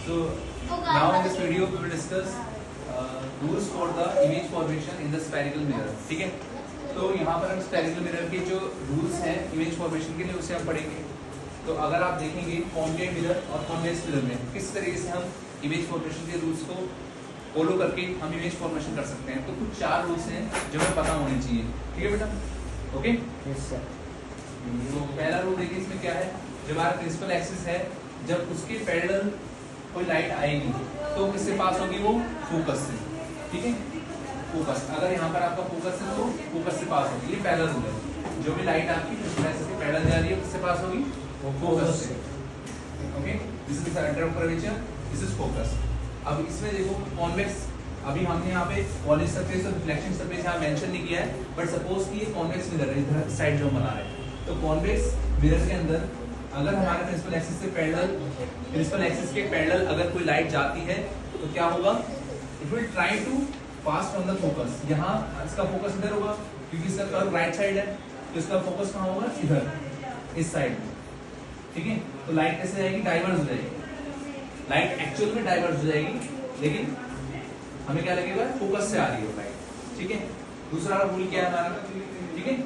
So now in this video we will discuss rules for the image formation in the spherical mirror. ठीक है, तो यहाँ पर हम spherical mirror के जो rules हैं image formation के लिए उसे हम पढ़ेंगे. तो अगर आप देखेंगे कॉन्केव मिरर और कॉन्वेक्स मिरर में किस तरीके से हम इमेज फॉर्मेशन के रूल्स को फॉलो करके हम इमेज फॉर्मेशन कर सकते हैं. तो कुछ 4 रूल्स हैं जो हमें पता होने चाहिए. ठीक है बेटा, ओके. Yes sir. तो पहला रूल देखिए इसमें क्या है. जब हमारा प्रिंसिपल एक्सिस है, जब उसके पैरेलल कोई लाइट आएगी तो किससे पास होगी? वो फोकस से. ठीक है, फोकस. अगर यहाँ पर आपका फोकस है तो फोकस से पास होगी. ये पहला रूल है. जो भी लाइट आपकी प्रिंसिपल एक्सिस के पैरेलल जा रही है किससे पास होगी? फोकस से. Okay, this is the centre of curvature, this is focus. अब इसमें देखो कॉन्वेक्स, अभी हमने यहाँ पे पॉलिश सरफेस और रिफ्लेक्शन सरफेस यहाँ मेंशन नहीं किया है, बट सपोज कि ये कॉन्वेक्स मिरर है, इधर साइड जो हम बना रहे हैं. तो कॉन्वेक्स मिरर के अंदर अगर हमारे प्रिंसिपल एक्सिस से पैरेलल, प्रिंसिपल एक्सिस के पैरेलल अगर कोई लाइट जाती है तो क्या होगा? It will try to pass from the focus. यहाँ इसका फोकस इधर होगा क्योंकि इसका कर्व राइट साइड है, तो इसका फोकस कहाँ होगा? इधर, इस साइड में. ठीक है, तो लाइट कैसे जाएगी? डाइवर्स हो जाएगी. लाइट एक्चुअल में डाइवर्स हो जाएगी, लेकिन हमें क्या लगेगा? फोकस से आ रही है लाइट. ठीक है. दूसरा रूल क्या है हमारा? ठीक है,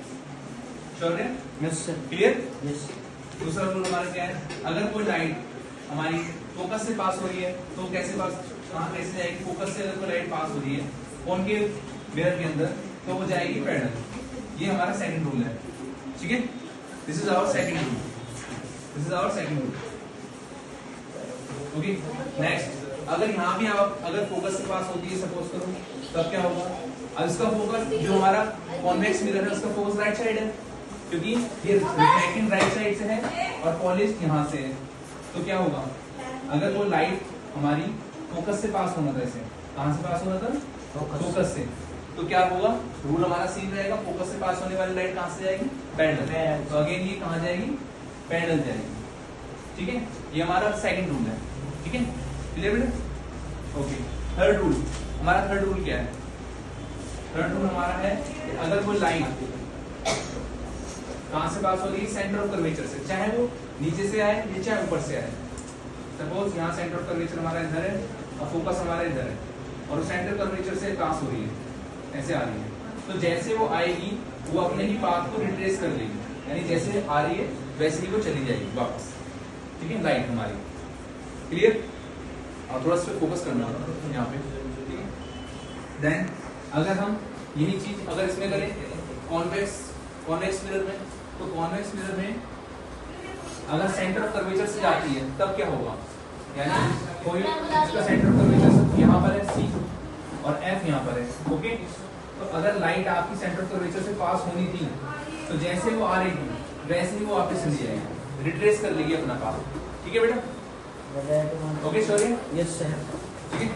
श्योर है? Yes sir. क्लियर? यस. दूसरा रूल हमारा क्या है? अगर कोई लाइट हमारी फोकस से पास हो रही है तो कैसे पास, कहाँ कैसे जाएगी? फोकस से अगर कोई लाइट पास हो रही है कॉन्केव मिरर के अंदर तो वो जाएगी पैरेलल. ये हमारा सेकंड रूल है. ठीक है, this is our second rule. This is our second rule. Okay, next. अगर यहाँ भी आप अगर फोकस से पास होती है सपोज करो, तब क्या होगा? अब इसका फोकस, जो हमारा कॉन्वेक्स मिरर है उसका फोकस राइट साइड है क्योंकि ये रिफ्लेक्टिंग राइट साइड से है और पॉलिश यहाँ से है. तो क्या होगा? अगर वो लाइट हमारी फोकस से पास होना था, इसे कहाँ से पास होना था? फोकस से. तो क्या होगा? रूल हमारा सीन रहेगा, फोकस से पास होने वाली लाइट कहाँ से जाएगी? पैरेलल. तो अगेन ये कहाँ जाएगी? पैरेलल जाएगी. ठीक है, ये हमारा सेकंड रूल है. ठीक है, क्लियर बेटा? ओके. थर्ड रूल, हमारा थर्ड रूल क्या है? थर्ड रूल हमारा है अगर कोई लाइट कहां से पास हो रही है? सेंटर ऑफ कर्वेचर से. चाहे वो नीचे से आए या चाहे ऊपर से आए. सपोज यहाँ सेंटर ऑफ कर्वेचर हमारा इधर है और फोकस हमारा इधर है और सेंटर कर्वेचर से पास हो रही है, ऐसे आ रही है. तो जैसे वो आएगी वो अपने ही पाथ को रिट्रेस कर लेगी, यानी जैसे आ रही है वैसे ही वो चली जाएगी वापस. ठीक है, लाइट हमारी. क्लियर? और थोड़ा सा फोकस करना यहाँ पे. ठीक है, देन अगर हम यही चीज अगर इसमें करें कॉन्वेक्स मिरर में, तो कॉन्वेक्स मिरर में अगर सेंटर ऑफ कर्वेचर से जाती है तब क्या होगा? यानी कोई इसका सेंटर ऑफ कर्वेचर यहाँ पर है C और F यहाँ पर है. ओके, तो अगर लाइट आपकी सेंटर ऑफ कर्वेचर से पास होनी थी तो जैसे वो आ रही थी वैसे ही वो वापस चली जाएगी, रिट्रेस कर लेगी अपना पाथ. ठीक है बेटा? ओके, श्योर है? Yes sir. ठीक है.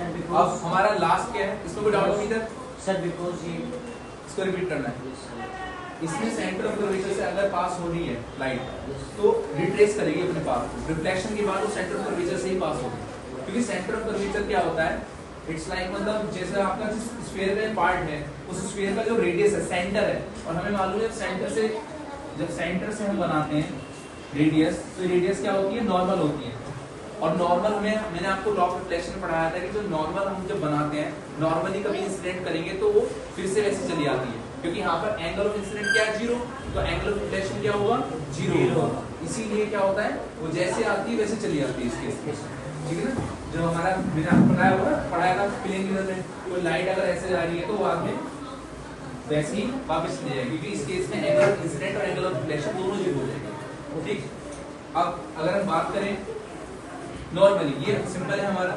अब हमारा लास्ट क्या है? इसमें कोई डाउट नहीं इधर? सर बिकॉज ये इसको रिपीट करना है. इसमें सेंटर ऑफ कर्वेचर से अगर पास हो रही है लाइट तो रिट्रेस करेगी अपने पाथ को. रिफ्लेक्शन के बाद वो सेंटर ऑफ कर्वेचर से ही पास होगी, क्योंकि सेंटर ऑफ कर्वेचर क्या होता है? इट्स लाइक मतलब जैसे आपका जिस स्फीयर का पार्ट है उस स्फीयर का जो रेडियस है सेंटर है, और हमें मालूम है जब सेंटर से हम बनाते हैं रेडियस, तो रेडियस क्या होती है? नॉर्मल होती है. और नॉर्मल हमें, मैंने आपको लॉ ऑफ रिफ्लेक्शन में पढ़ाया था कि जो नॉर्मल हम जब बनाते हैं, नॉर्मली कभी इंसिडेंट करेंगे तो वो फिर से वैसे चली आती है, क्योंकि यहाँ पर एंगल ऑफ इंसिडेंट क्या है? 0. तो एंगल ऑफ रिफ्लेक्शन क्या होगा? 0 होगा. इसीलिए क्या होता है? वो जैसे आती है वैसे चली आती है इस केस में. ठीक है ना? जो हमारा मैंने आपको पढ़ाया था प्लेन मिरर में, कोई लाइट अगर ऐसे जा रही है तो बाद में वैसे ही वापस चली जाएगी, क्योंकि इस केस में एंगल ऑफ इंसिडेंट और एंगल ऑफ रिफ्लेक्शन दोनों 0 हो जाएंगे. ठीक. अब अगर हम बात करें नॉर्मली, ये सिंपल है हमारा.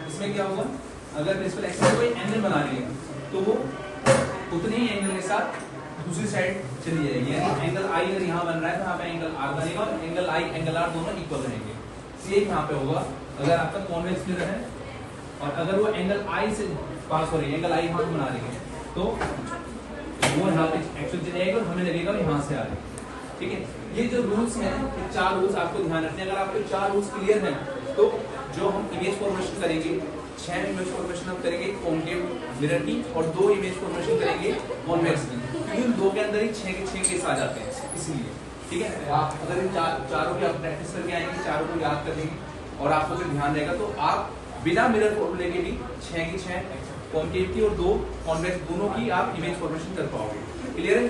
इसमें क्या होगा? अगर प्रिंसिपल एक्सिस कोई एंगल बना रही है तो वो उतने ही एंगल के साथ दूसरी साइड चली जाएगी. यानी एंगल I अगर यहाँ बन रहा है तो यहाँ पे एंगल R बनेगा और एंगल I एंगल R दोनों इक्वल रहेंगे. सेम यहाँ पे होगा अगर आपका कॉन्वेक्स मिरर है और अगर वो एंगल I से पास हो रही है, एंगल I यहाँ बना रही है, तो वो यहाँ पे एक्चुअल चली जाएगी और हमें लगेगा यहाँ से आ रही है. ठीक है, ये जो रूल्स हैं, ये 4 रूल्स आपको ध्यान रखने हैं. अगर आपके 4 रूल्स क्लियर हैं तो जो हम इमेज फॉर्मेशन करेंगे, 6 इमेज फॉर्मेशन हम करेंगे कॉन्केव मिरर की और 2 इमेज फॉर्मेशन करेंगे कॉन्वेक्स की, क्योंकि उन 2 के अंदर ही 6 के 6 केस आ जाते हैं इसलिए. ठीक है, आप अगर इन चारों की आप प्रैक्टिस करके आएंगे, चारों को याद कर लेंगे और आपको फिर ध्यान रहेगा तो आप बिना मिरर फॉर्मूले के भी 6 की 6 कॉनकेव की और 2 कॉन्वेक्स दोनों की आप इमेज फॉर्मेशन कर पाओगे। क्लियर है?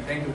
Thank you.